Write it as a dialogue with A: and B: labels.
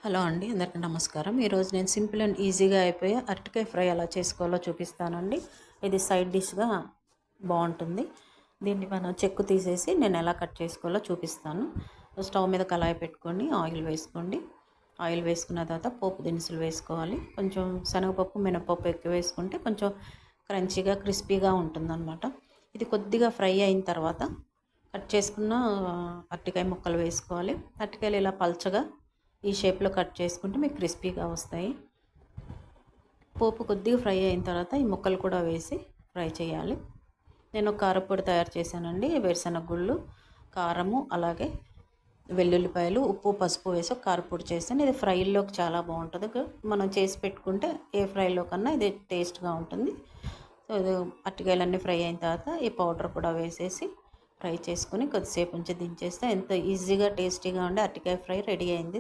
A: Hello అండి, అందరికీ నమస్కారం. ఈరోజు నేను సింపుల్ అండ్ ఈజీగా అయిపోయే అరటికాయ ఫ్రై ఎలా చేసుకోవాలో చూపిస్తానండి. ఇది సైడ్ డిష్గా బాగుంటుంది. దీన్ని మనం చెక్కు తీసేసి నేను ఎలా కట్ చేసుకోవాలో చూపిస్తాను. స్టవ్ మీద కళాయి పెట్టుకొని ఆయిల్ వేసుకోండి. ఆయిల్ వేసుకున్న తర్వాత పోపు దినుసులు వేసుకోవాలి. కొంచెం శనగపప్పు, మినపప్పు ఎక్కువ వేసుకుంటే కొంచెం క్రంచీగా క్రిస్పీగా ఉంటుందన్నమాట. ఇది కొద్దిగా ఫ్రై అయిన తర్వాత కట్ చేసుకున్న అరటికాయ ముక్కలు వేసుకోవాలి. అరటికాయలు ఇలా పల్చగా ఈ షేప్లో కట్ చేసుకుంటే మీకు క్రిస్పీగా వస్తాయి. పోపు కొద్దిగా ఫ్రై అయిన తర్వాత ఈ ముక్కలు కూడా వేసి ఫ్రై చేయాలి. నేను కారపొడి తయారు చేశానండి. వేరుశనగ గుళ్ళు, కారము, అలాగే వెల్లుల్లిపాయలు, ఉప్పు, పసుపు వేసి కారపొడి చేశాను. ఇది ఫ్రైల్లోకి చాలా బాగుంటుంది. మనం చేసి పెట్టుకుంటే ఏ ఫ్రైలో కన్నా ఇది టేస్ట్గా ఉంటుంది. సో ఇది అరటికాయలన్నీ ఫ్రై అయిన తర్వాత ఈ పౌడర్ కూడా వేసేసి ఫ్రై చేసుకొని కొద్దిసేపు ఉంచి దించేస్తే ఎంతో ఈజీగా టేస్టీగా ఉండే అరటికాయ ఫ్రై రెడీ అయింది.